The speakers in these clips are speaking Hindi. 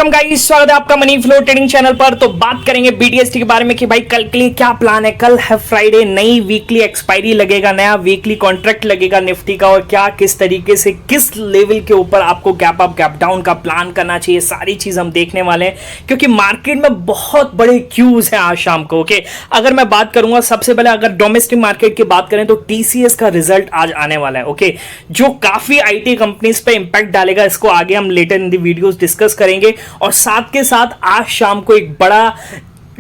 वेलकम गाइस, स्वागत है आपका मनी फ्लो ट्रेडिंग चैनल पर। तो बात करेंगे बीटीएसटी के बारे में कि भाई कल के लिए क्या प्लान है। कल है फ्राइडे, नई वीकली एक्सपायरी लगेगा, नया वीकली कॉन्ट्रैक्ट लगेगा निफ्टी का, और क्या किस तरीके से किस लेवल के ऊपर आपको गैप अप गैप डाउन का प्लान करना चाहिए, सारी चीज हम देखने वाले हैं क्योंकि मार्केट में बहुत बड़े क्यूज है आज शाम को। ओके, अगर मैं बात करूंगा सबसे पहले अगर डोमेस्टिक मार्केट की बात करें तो टीसीएस का रिजल्ट आज आने वाला है। ओके, जो काफी आईटी कंपनीज पे इंपैक्ट डालेगा, इसको आगे हम लेटर इन दी वीडियोस डिस्कस करेंगे। और साथ के साथ आज शाम को एक बड़ा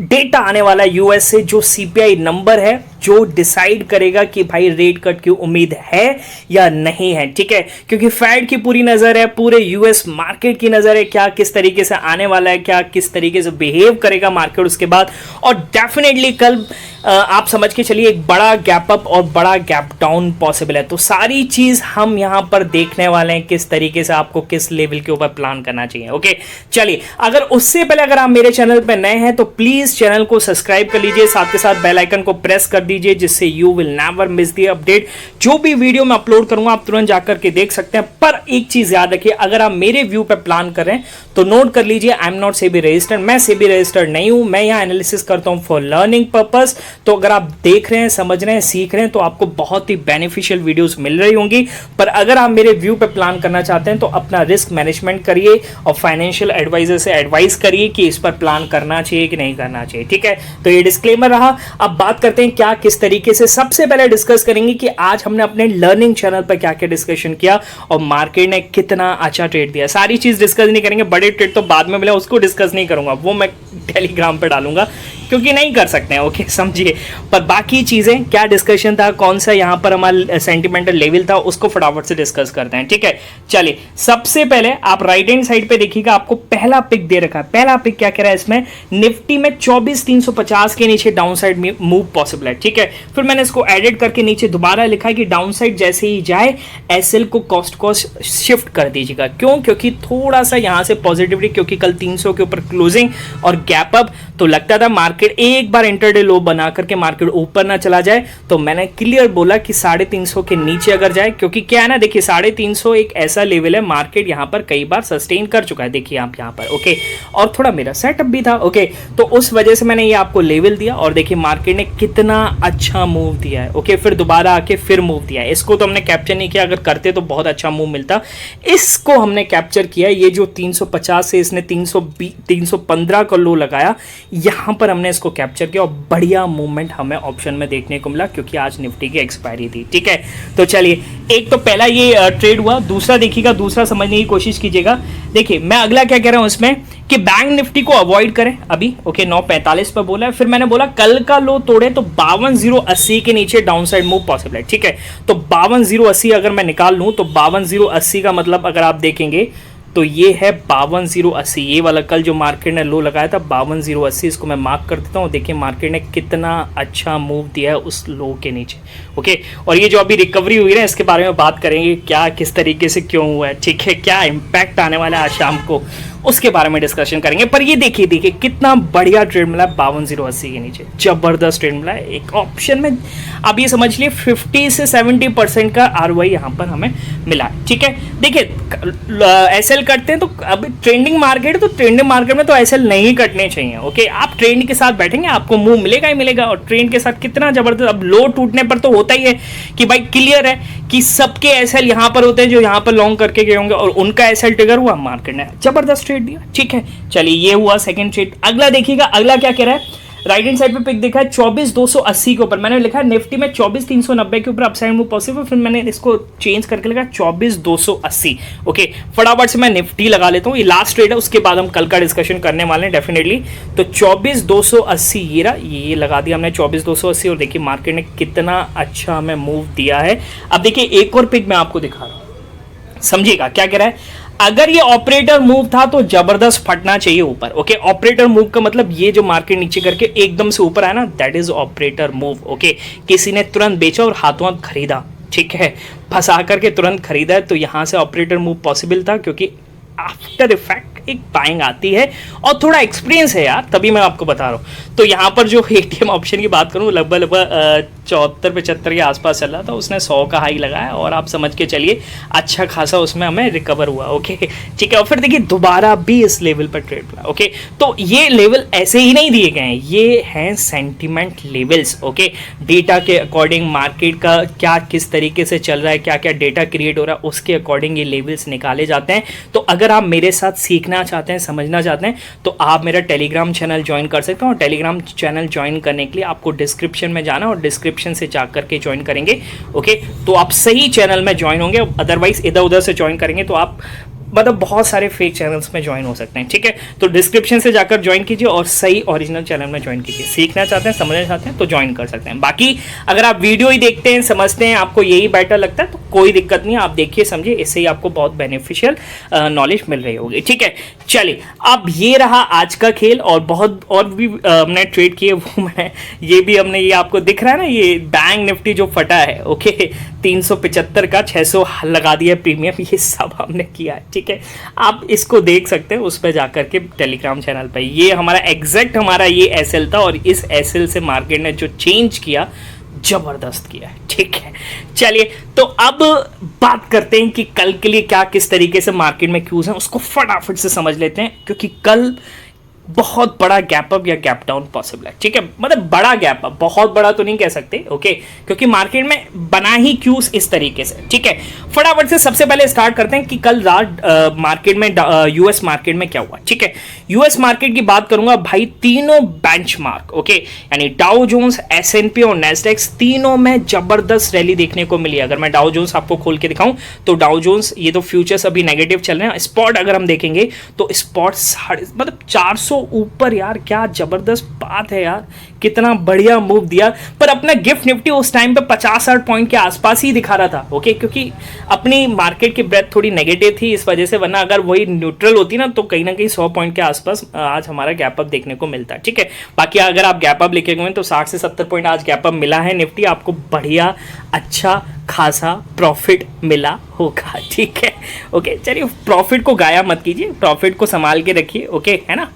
डेटा आने वाला है यूएस से, जो सीपीआई नंबर है, जो डिसाइड करेगा कि भाई रेट कट की उम्मीद है या नहीं है। ठीक है, क्योंकि फेड की पूरी नजर है, पूरे यूएस मार्केट की नजर है, क्या किस तरीके से आने वाला है, क्या किस तरीके से बिहेव करेगा मार्केट उसके बाद। और डेफिनेटली कल आप समझ के चलिए एक बड़ा गैप अप और बड़ा गैप डाउन पॉसिबल है। तो सारी चीज हम यहां पर देखने वाले हैं, किस तरीके से आपको किस लेवल के ऊपर प्लान करना चाहिए। ओके, चलिए, अगर उससे पहले अगर आप मेरे चैनल पर नए हैं तो प्लीज चैनल को सब्सक्राइब कर लीजिए, साथ के साथ बेल आइकन को प्रेस कर दीजिए, जिससे you will never miss the update. जो भी वीडियो मैं अपलोड करूंगा आप तुरंत जाकर के देख सकते हैं। पर एक चीज याद रखिए, अगर आप मेरे व्यू पे प्लान कर रहे हैं तो नोट कर लीजिए, I am not SEBI registered, मैं सेबी रजिस्टर्ड नहीं हूं, मैं यहां एनालिसिस करता हूं फॉर लर्निंग पर्पस। तो अगर आप देख रहे हैं, समझ रहे हैं, सीख रहे हैं तो आपको बहुत ही बेनिफिशियल वीडियोस मिल रही होंगी। पर अगर आप मेरे व्यू पे प्लान करना चाहते हैं तो अपना रिस्क मैनेजमेंट करिए और फाइनेंशियल एडवाइजर से एडवाइस करिए कि इस पर प्लान करना चाहिए कि नहीं करना चाहिए। ठीक है, तो ये डिस्क्लेमर रहा। अब बात करते हैं क्या किस तरीके से। सबसे पहले डिस्कस करेंगे कि आज हमने अपने लर्निंग चैनल पर क्या क्या डिस्कशन किया और मार्केट ने कितना अच्छा ट्रेड दिया। सारी चीज डिस्कस नहीं करेंगे, बड़े ट्रेड तो बाद में मिला, उसको डिस्कस नहीं करूंगा, वो मैं टेलीग्राम पे डालूंगा क्योंकि नहीं कर सकते हैं। ओके, समझिए। पर बाकी चीजें क्या डिस्कशन था, कौन सा यहां पर हमारा सेंटिमेंटल लेवल था, उसको फटाफट से डिस्कस करते हैं। ठीक है, चलिए, सबसे पहले आप राइट हैंड साइड पे देखिएगा, आपको पहला पिक दे रखा है। पहला पिक क्या कह रहा है इसमें, निफ्टी में 24,350 के नीचे डाउन साइड मूव पॉसिबल है। ठीक है, फिर मैंने इसको एडिट करके नीचे दोबारा लिखा है कि डाउन साइड जैसे ही जाए एसएल को कॉस्ट शिफ्ट कर दीजिएगा। क्यों? क्योंकि थोड़ा सा यहां से पॉजिटिविटी, क्योंकि कल 300 के ऊपर क्लोजिंग और गैप अप, तो लगता था मार्केट एक बार इंटरडे लो बना करके मार्केट ऊपर ना चला जाए। तो मैंने क्लियर बोला कि 350 के नीचे अगर जाए, क्योंकि क्या है ना, देखिए 350 एक ऐसा लेवल है, मार्केट यहां पर कई बार सस्टेन कर चुका है, देखिए आप यहां पर। ओके, और थोड़ा मेरा सेटअप भी था। ओके, तो उस वजह से मैंने ये आपको लेवल दिया और देखिए मार्केट ने कितना अच्छा मूव दिया है। ओके, फिर दोबारा आके फिर मूव दिया है। इसको तो हमने कैप्चर नहीं किया, अगर करते तो बहुत अच्छा मूव मिलता। इसको हमने कैप्चर किया, ये जो 350 से इसने 315 का लो लगाया, यहां पर हमने इसको कैप्चर किया और बढ़िया मूवमेंट हमें ऑप्शन में देखने को मिला क्योंकि आज निफ्टी की एक्सपायरी थी। ठीक है, तो चलिए, एक तो पहला ये ट्रेड हुआ। दूसरा देखिएगा, दूसरा समझने की कोशिश कीजिएगा। देखिए मैं अगला क्या कह रहा हूं इसमें कि बैंक निफ्टी को अवॉइड करें अभी। ओके, 945 पर बोला है, फिर मैंने बोला कल का लो तोड़े तो 52,080 के नीचे डाउन साइड मूव पॉसिबल है। ठीक है, तो 52,080 अगर मैं निकाल लूं तो 52,080 का मतलब अगर आप देखेंगे तो ये है 52,080, ये वाला कल जो मार्केट ने लो लगाया था 52,080, इसको मैं मार्क कर देता हूँ। देखिए मार्केट ने कितना अच्छा मूव दिया है उस लो के नीचे। ओके, और ये जो अभी रिकवरी हुई है इसके बारे में बात करेंगे, क्या किस तरीके से क्यों हुआ है। ठीक है, क्या इंपैक्ट आने वाला है आज शाम को, उसके बारे में डिस्कशन करेंगे। पर ये देखिए कितना बढ़िया ट्रेड मिला है 52,080 के नीचे, जबरदस्त ट्रेड मिला है एक ऑप्शन में। अब ये समझ लिए 50 से 70% का आरओआई यहां पर हमें मिला है। ठीक है, देखिए एसएल करते हैं तो अब ट्रेंडिंग मार्केट है, तो ट्रेंडिंग मार्केट में तो एसएल नहीं कटने चाहिए। ओके, आप ट्रेंड के साथ बैठेंगे आपको मूव मिलेगा ही मिलेगा, और ट्रेंड के साथ कितना जबरदस्त। अब लो टूटने पर तो होता ही है कि भाई क्लियर है कि सबके एसएल यहां पर होते हैं जो यहां पर लॉन्ग करके गए होंगे, और उनका एसएल ट्रिगर हुआ, मार्केट ने जबरदस्त ट्रेड दिया। ठीक है, चलिए ये हुआ सेकंड ट्रेड। अगला देखिएगा, अगला क्या कह रहा है, राइट हैंड साइड पे पिक देखा है 24,280 के ऊपर, मैंने लिखा है निफ्टी में 24,390 के ऊपर अपसाइड मूव पॉसिबल, फिर मैंने इसको चेंज करके लिखा 24,280। ओके, फटाफट से मैं निफ्टी लगा लेता हूँ, ये लास्ट ट्रेड है, उसके बाद हम कल का डिस्कशन करने वाले हैं डेफिनेटली। तो 24,280 ये लगा दिया हमने 24,280, और देखिए मार्केट ने कितना अच्छा हमें मूव दिया है। अब देखिए एक और पिक मैं आपको दिखा रहा हूं, समझिएगा क्या कह रहा है। अगर ये ऑपरेटर मूव था तो जबरदस्त फटना चाहिए ऊपर। ओके, ऑपरेटर मूव का मतलब ये जो मार्केट नीचे करके एकदम से ऊपर आया ना, that is operator move. Okay, किसी ने तुरंत बेचा और हाथों हाथ खरीदा, ठीक है, फंसा करके तुरंत खरीदा है, तो यहां से ऑपरेटर मूव पॉसिबल था क्योंकि आफ्टर इफेक्ट एक बाइंग आती है और थोड़ा एक्सपीरियंस है यार, तभी मैं आपको बता रहा हूँ। तो यहाँ पर जो एटीएम ऑप्शन की बात करूँ लगभग 74-75 के आसपास चल रहा था, उसने 100 का हाई लगाया और आप समझ के चलिए अच्छा खासा उसमें हमें रिकवर हुआ। ओके ठीक है, और फिर देखिए दोबारा भी इस लेवल पर ट्रेड हुआ। ओके तो ये लेवल ऐसे ही नहीं दिए गए हैं, ये हैं सेंटिमेंट लेवल्स। ओके डेटा के अकॉर्डिंग मार्केट का क्या किस तरीके से चल रहा है, क्या क्या डेटा क्रिएट हो रहा है, उसके अकॉर्डिंग ये लेवल्स निकाले जाते हैं। तो अगर आप मेरे साथ सीखना चाहते हैं, समझना चाहते हैं, तो आप मेरा टेलीग्राम चैनल ज्वाइन कर सकते हैं। और टेलीग्राम चैनल ज्वाइन करने के लिए आपको डिस्क्रिप्शन में जाना और डिस्क्रिप्शन से जा करके ज्वाइन करेंगे। ओके तो आप सही चैनल में ज्वाइन होंगे, अदरवाइज इधर उधर से ज्वाइन करेंगे तो आप मतलब बहुत सारे फेक चैनल्स में ज्वाइन हो सकते हैं। ठीक है, तो डिस्क्रिप्शन से जाकर ज्वाइन कीजिए और सही ओरिजिनल चैनल में ज्वाइन कीजिए। सीखना चाहते हैं, समझना चाहते हैं तो ज्वाइन कर सकते हैं। बाकी अगर आप वीडियो ही देखते हैं, समझते हैं, आपको यही बेटर लगता है तो कोई दिक्कत नहीं है, आप देखिए समझिए, इससे ही आपको बहुत बेनिफिशियल नॉलेज मिल रही होगी। ठीक है, चलिए अब ये रहा आज का खेल, और बहुत और भी हमने ट्रेड किए वो मैं ये भी हमने, ये आपको दिख रहा है ना, ये बैंक निफ्टी जो फटा है, ओके 375 का 600 लगा दिया प्रीमियम, ये सब हमने किया है। ठीक है, आप इसको देख सकते हैं उस पर जाकर के टेलीग्राम चैनल पर। ये हमारा एग्जैक्ट हमारा ये एसएल था, और इस एसएल से मार्केट ने जो चेंज किया जबरदस्त किया है। ठीक है, चलिए तो अब बात करते हैं कि कल के लिए क्या किस तरीके से मार्केट में क्यूज हैं, उसको फटाफट से समझ लेते हैं, क्योंकि कल बहुत बड़ा गैप अप या गैप डाउन पॉसिबल है। ठीक है, मतलब बड़ा गैप अप, बहुत बड़ा तो नहीं कह सकते। ओके क्योंकि मार्केट में बना ही क्यूज इस तरीके से। ठीक है, फटाफट से सबसे पहले स्टार्ट करते हैं कि कल रात मार्केट में यूएस मार्केट में क्या हुआ। ठीक है, यूएस मार्केट की बात करूंगा भाई, तीनों बेंचमार्क ओके यानी डाउ जोन्स, एसएनपी और नेस्डेक्स, तीनों में जबरदस्त रैली देखने को मिली। अगर मैं डाउ जोन्स आपको खोल के दिखाऊं तो डाउ जोन्स, ये तो फ्यूचर्स अभी नेगेटिव चल रहे हैं। स्पॉट अगर हम देखेंगे तो स्पॉट मतलब 400 ऊपर, यार क्या जबरदस्त बात है यार, कितना बढ़िया मूव दिया। पर अपना गिफ्ट निफ्टी उस टाइम पे 50-60 पॉइंट के आसपास ही दिखा रहा था। ओके क्योंकि अपनी मार्केट की ब्रेथ थोड़ी नेगेटिव थी इस वजह से, वरना अगर वही न्यूट्रल होती ना तो कहीं ना कहीं 100 पॉइंट के आसपास आज हमारा गैप अप देखने को मिलता है। ठीक है, बाकी अगर आप गैप अप लिखे हुए तो 60 से 70 पॉइंट आज गैप अप मिला है निफ्टी, आपको बढ़िया अच्छा खासा प्रॉफिट मिला होगा। ठीक है, ओके चलिए प्रॉफिट को गाया मत कीजिए, प्रॉफिट को संभाल के रखिए। ओके है ना,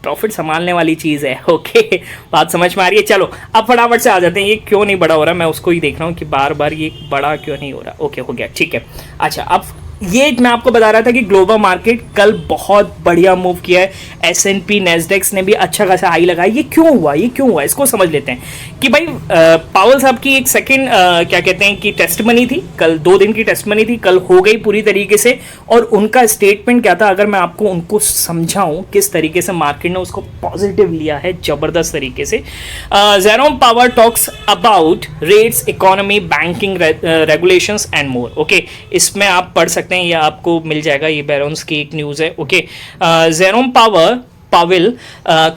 प्रॉफिट संभालने वाली चीज़ है। ओके बात समझ में आ रही है। चलो अब फटाफट से आ जाते हैं, ये क्यों नहीं बड़ा हो रहा, मैं उसको ही देख रहा हूँ कि बार बार ये बड़ा क्यों नहीं हो रहा। ओके हो गया, ठीक है। अच्छा अब ये मैं आपको बता रहा था कि ग्लोबल मार्केट कल बहुत बढ़िया मूव किया है, एसएनपी नेस्डेक्स ने भी अच्छा खासा हाई लगाया। ये क्यों हुआ, ये क्यों हुआ, इसको समझ लेते हैं कि भाई पावल साहब की एक सेकंड क्या कहते हैं कि टेस्टमनी थी कल, 2 दिन की टेस्टमनी थी, कल हो गई पूरी तरीके से। और उनका स्टेटमेंट क्या था, अगर मैं आपको उनको समझाऊं किस तरीके से मार्केट ने उसको पॉजिटिव लिया है जबरदस्त तरीके से। Jerome power talks about rates, economy, banking regulations and more. Okay इसमें आप पढ़ सकते हैं, ये आपको मिल जाएगा, ये बैरोन्स की एक न्यूज़ है। Okay Jerome Powell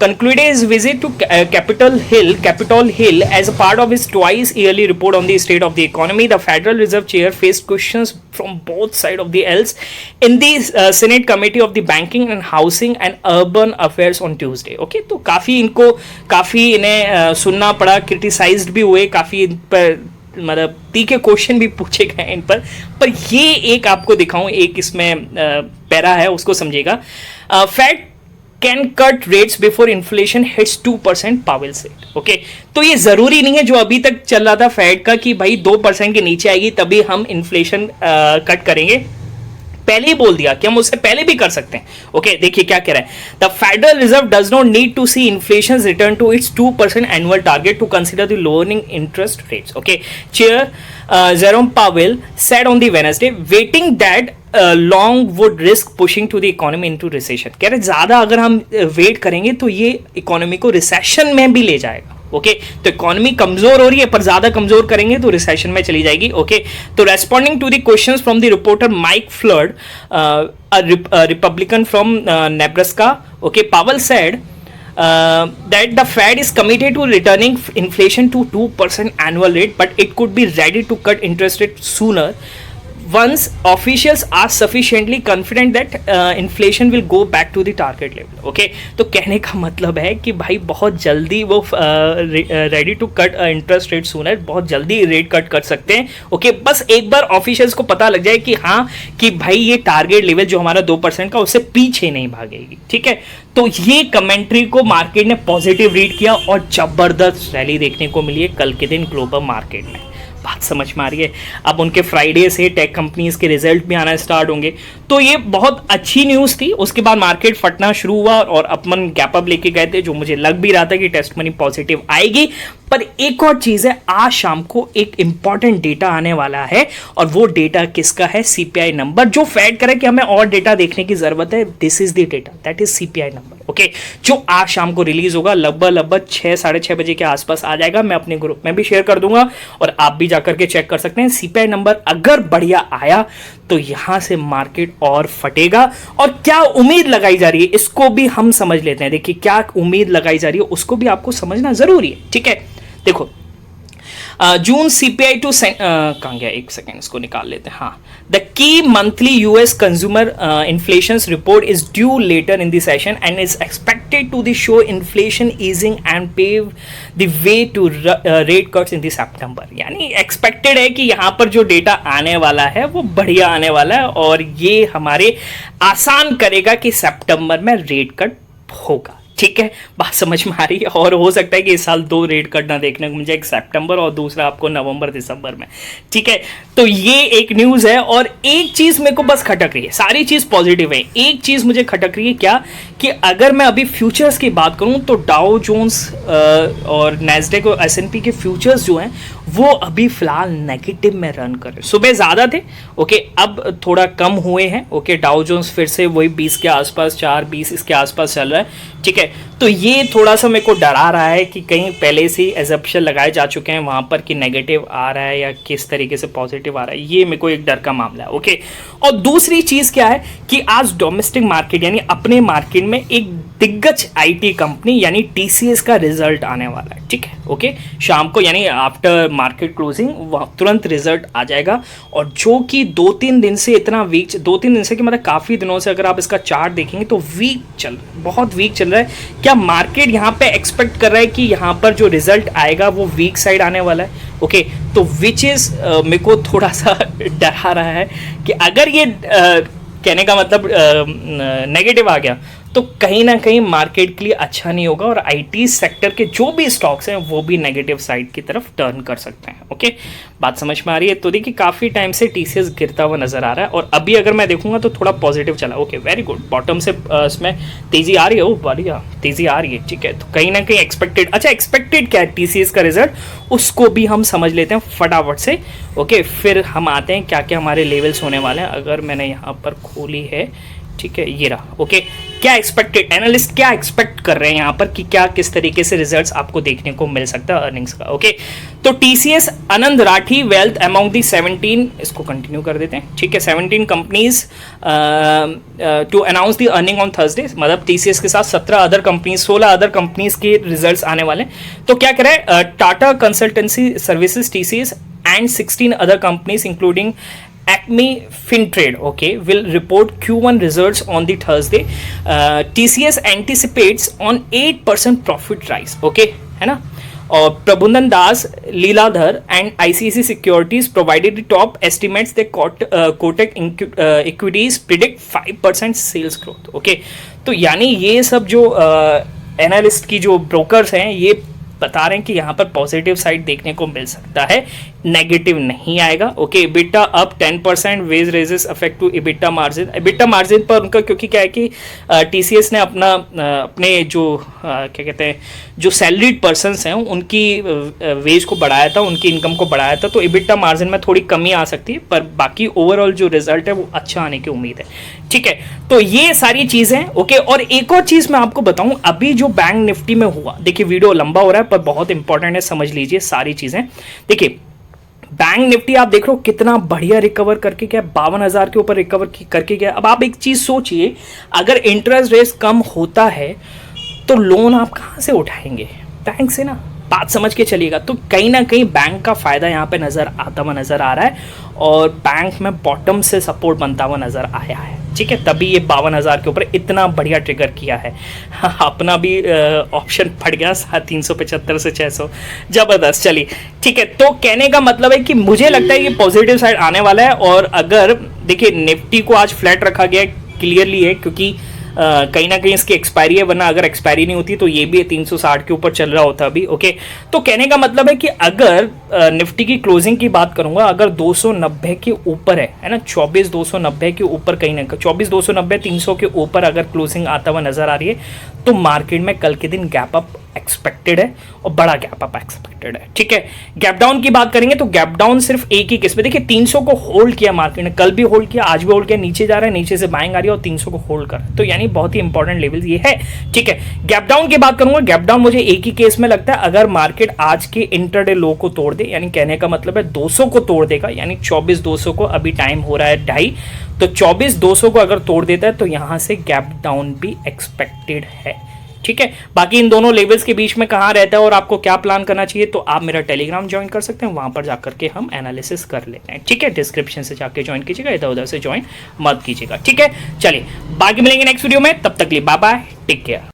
concluded his visit to Capitol Hill as a part of his twice yearly report on the state of the economy. The Federal Reserve Chair faced questions from both sides of the aisles in the Senate Committee of the Banking and Housing and Urban Affairs on Tuesday. Okay, तो काफ़ी इन्हें सुनना पड़ा, क्रिटिसाइज्ड भी हुए, काफ़ी इन पर मतलब तीखे क्वेश्चन भी पूछे गए इन पर ये एक आपको दिखाऊं, एक इसमें पैरा है उसको समझिएगा। Fed can cut rates before inflation hits 2%, Powell said. Okay तो ये जरूरी नहीं है जो अभी तक चल रहा था फेड का कि भाई 2% के नीचे आएगी तभी हम इन्फ्लेशन कट करेंगे, पहले ही बोल दिया कि हम उससे पहले भी कर सकते हैं। ओके देखिए क्या कह रहा है, the Federal Reserve does not need to see inflation return to its 2% annual target to consider the lowering interest rates. Okay chair Jerome Powell said on the Wednesday waiting that long would risk pushing to the economy into recession. कह रहे ज्यादा अगर हम वेट करेंगे तो ये इकोनॉमी को रिसेशन में भी ले जाएगा। ओके तो इकोनॉमी कमजोर हो रही है पर ज्यादा कमजोर करेंगे तो रिसेशन में चली जाएगी। ओके तो responding to the questions from the reporter Mike Flood, Republican from Nebraska, okay Powell said that the Fed is committed to returning inflation to 2% annual rate, but it could be ready to cut interest rate sooner once officials are sufficiently confident that inflation will go back to the target level. Okay, तो कहने का मतलब है कि भाई बहुत जल्दी वो ready to cut interest rate sooner, बहुत जल्दी रेट कट कर सकते हैं. ओके, बस एक बार ऑफिशियल्स को पता लग जाए कि हाँ कि भाई ये टारगेट लेवल जो हमारा 2% का उससे पीछे नहीं भागेगी. ठीक है, तो ये कमेंट्री को मार्केट ने पॉजिटिव रीड किया और जबरदस्त रैली देखने को मिली है कल के दिन ग्लोबल मार्केट में. बात समझ में आ रही है. अब उनके फ्राइडे से टेक कंपनीज के रिजल्ट भी आना स्टार्ट होंगे, तो ये बहुत अच्छी न्यूज़ थी. उसके बाद मार्केट फटना शुरू हुआ और अपन गैप अप लेके गए थे, जो मुझे लग भी रहा था कि टेस्ट मनी पॉजिटिव आएगी. पर एक और चीज़ है, आज शाम को एक इंपॉर्टेंट डेटा आने वाला है और वो डेटा किसका है? सीपीआई नंबर, जो फेड करे कि हमें और डेटा देखने की जरूरत है. This is the data, that is CPI number. Okay, जो आज शाम को रिलीज होगा, लगभग 6 साढ़े 6 बजे के आसपास आ जाएगा. मैं अपने ग्रुप में भी शेयर कर दूंगा और आप भी जाकर के चेक कर सकते हैं. सीपीआई नंबर अगर बढ़िया आया तो यहां से मार्केट और फटेगा. और क्या उम्मीद लगाई जा रही है इसको भी हम समझ लेते हैं. देखिए, क्या उम्मीद लगाई जा रही है उसको भी आपको समझना जरूरी है. ठीक है, देखो जून सीपीआई टू कहां गया, एक सेकेंड इसको निकाल लेते हैं. हाँ, the key monthly US consumer inflation report is due later in the session and is expected to the show inflation easing and pave the way to rate cuts in the September. यानी एक्सपेक्टेड है कि यहां पर जो डेटा आने वाला है वो बढ़िया आने वाला है और ये हमारे आसान करेगा कि सितंबर में रेट कट होगा. ठीक है, बात समझ में आ रही है. और हो सकता है कि इस साल 2 रेट कट ना देखने को मिल जाए, एक सितंबर और दूसरा आपको नवंबर दिसंबर में. ठीक है, तो ये एक न्यूज़ है. और एक चीज़ मेरे को बस खटक रही है, सारी चीज़ पॉजिटिव है, एक चीज़ मुझे खटक रही है. क्या कि अगर मैं अभी फ्यूचर्स की बात करूं तो डाउ जोन्स और नैस्डैक और S&P के फ्यूचर्स जो हैं वो अभी फिलहाल नेगेटिव में रन कर रहे हैं. सुबह ज़्यादा थे, ओके, अब थोड़ा कम हुए हैं. ओके, डाउ जोन्स फिर से वही 20 के आसपास, 4-20 इसके आसपास चल रहा है. ठीक है, तो ये थोड़ा सा मेरे को डरा रहा है कि कहीं पहले से ही एजम्पशन लगाए जा चुके हैं वहाँ पर कि नेगेटिव आ रहा है या किस तरीके से पॉजिटिव आ रहा है. ये मेरे को एक डर का मामला है. ओके, और दूसरी चीज़ क्या है कि आज डोमेस्टिक मार्केट यानी अपने मार्केट में एक दिग्गज आईटी कंपनी यानी टीसीएस का रिजल्ट आने वाला है. ठीक है, ओके, शाम को यानी आफ्टर मार्केट क्लोजिंग तुरंत रिजल्ट आ जाएगा. और जो कि 2-3 दिन से इतना वीक, 2-3 दिन से कि मतलब काफ़ी दिनों से अगर आप इसका चार्ट देखेंगे तो वीक चल, बहुत वीक चल रहा है. क्या मार्केट यहाँ पे एक्सपेक्ट कर रहा है कि यहाँ पर जो रिजल्ट आएगा वो वीक साइड आने वाला है. ओके, तो विच इज़ मेरे को थोड़ा सा डरा रहा है कि अगर ये कहने का मतलब नेगेटिव आ गया तो कहीं ना कहीं मार्केट के लिए अच्छा नहीं होगा और आईटी सेक्टर के जो भी स्टॉक्स हैं वो भी नेगेटिव साइड की तरफ टर्न कर सकते हैं. ओके, बात समझ में आ रही है. तो देखिए, काफ़ी टाइम से टीसीएस गिरता हुआ नजर आ रहा है और अभी अगर मैं देखूंगा तो थोड़ा पॉजिटिव चला. ओके, वेरी गुड, बॉटम से इसमें तेजी आ रही है. ओ बढ़िया, तेजी आ रही है. ठीक है, तो कहीं ना कहीं एक्सपेक्टेड, अच्छा एक्सपेक्टेड क्या है टीसीएस का रिजल्ट उसको भी हम समझ लेते हैं फटाफट से. ओके, फिर हम आते हैं क्या क्या हमारे लेवल्स होने वाले हैं. अगर मैंने यहाँ पर खोली है, ठीक है, ये रहा. ओके, क्या एक्सपेक्टेड, एनालिस्ट क्या एक्सपेक्ट कर रहे हैं यहाँ पर कि क्या किस तरीके से रिजल्ट्स आपको देखने को मिल सकता है अर्निंग्स का. ओके, तो TCS Anand Rathi Wealth among the 17, इसको कंटिन्यू कर देते हैं. ठीक है, 17 companies to announce the earning on Thursday. मतलब टीसीएस के साथ 17 अदर कंपनीज, 16 अदर कंपनीज के रिजल्ट्स आने वाले. तो क्या करें, Tata Consultancy Services TCS and 16 other companies including Acme Fintrade, okay, will report Q1 results on the Thursday. TCS anticipates on 8% profit rise, okay, है ना. और Prabhudas, Lilladher and ICICI securities provided the top estimates. The Kotak equities predict 5% sales growth. Okay, तो यानी ये सब जो एनालिस्ट की जो ब्रोकर्स हैं ये बता रहे हैं कि यहाँ पर पॉजिटिव साइड देखने को मिल सकता है, नेगेटिव नहीं आएगा. Okay, EBITDA up 10%, wage raises affect to EBITDA margin. EBITDA margin पर उनका क्योंकि क्या है कि टीसीएस ने अपने जो क्या कहते हैं जो सैलरीड पर्सनस हैं उनकी वेज को बढ़ाया था, उनकी इनकम को बढ़ाया था, तो इबिटा मार्जिन में थोड़ी कमी आ सकती है. पर बाकी ओवरऑल जो रिजल्ट है वो अच्छा आने की उम्मीद है. ठीक है, तो ये सारी चीज़ें. ओके, और एक और चीज़ मैं आपको बताऊं, अभी जो बैंक निफ्टी में हुआ, देखिए वीडियो लंबा हो रहा है पर बहुत इंपॉर्टेंट है, समझ लीजिए सारी चीज़ें. देखिए, बैंक निफ्टी आप देख रहे हो कितना बढ़िया रिकवर करके गया, 52,000 के ऊपर रिकवर करके गया. अब आप एक चीज़ सोचिए, अगर इंटरेस्ट रेट कम होता है तो लोन आप कहाँ से उठाएंगे? बैंक से ना. बात समझ के चलिएगा। तो कहीं ना कहीं बैंक का फायदा यहाँ पे नजर आता हुआ नजर आ रहा है और बैंक में बॉटम से सपोर्ट बनता हुआ नजर आया है, ठीक है। तभी ये 52,000 के ऊपर इतना बढ़िया ट्रिगर किया है। अपना भी ऑप्शन फट गया 375 से 600, जबरदस्त। चलिए ठीक है, तो कहने का मतलब है कि मुझे लगता है कि पॉजिटिव साइड आने वाला है। और अगर देखिए निफ्टी को आज फ्लैट रखा गया क्लियरली है, क्योंकि कहीं ना कहीं इसकी एक्सपायरी है, वरना अगर एक्सपायरी नहीं होती तो ये भी 360 के ऊपर चल रहा होता अभी, ओके। तो कहने का मतलब है कि अगर निफ्टी की क्लोजिंग की बात करूंगा, अगर 290 के ऊपर है ना, 24,290 के ऊपर, कहीं ना 24,290 300 के ऊपर अगर क्लोजिंग आता हुआ नजर आ रही है तो मार्केट में कल के दिन गैप अप एक्सपेक्टेड है और बड़ा गैप अप एक्सपेक्टेड है, ठीक है। गैप डाउन की बात करेंगे तो गैप डाउन सिर्फ एक ही केस में, देखिए 300 को होल्ड किया मार्केट ने, कल भी होल्ड किया, आज भी होल्ड किया, नीचे जा रहा है, नीचे से बाइंग आ रही है और 300 को होल्ड कर रहा है, तो यानी बहुत ही इंपॉर्टेंट लेवल ये है, ठीक है। गैप डाउन की बात करूंगा, गैप डाउन मुझे एक ही केस में लगता है, अगर मार्केट आज के इंटरडे लो को तोड़ दे, यानी कहने का मतलब है 200 को तोड़ देगा, यानी 24,200 को अभी टाइम हो रहा है 2:30, तो 24,200 को अगर तोड़ देता है तो यहां से गैप डाउन भी एक्सपेक्टेड है, ठीक है। बाकी इन दोनों लेवल्स के बीच में कहां रहता है और आपको क्या प्लान करना चाहिए, तो आप मेरा टेलीग्राम ज्वाइन कर सकते हैं, वहां पर जाकर के हम एनालिसिस कर लेते हैं, ठीक है। डिस्क्रिप्शन से जाके ज्वाइन कीजिएगा, इधर उधर से ज्वाइन मत कीजिएगा, ठीक है। चलिए बाकी मिलेंगे नेक्स्ट वीडियो में, तब तक लिए बाय बाय, टेक केयर।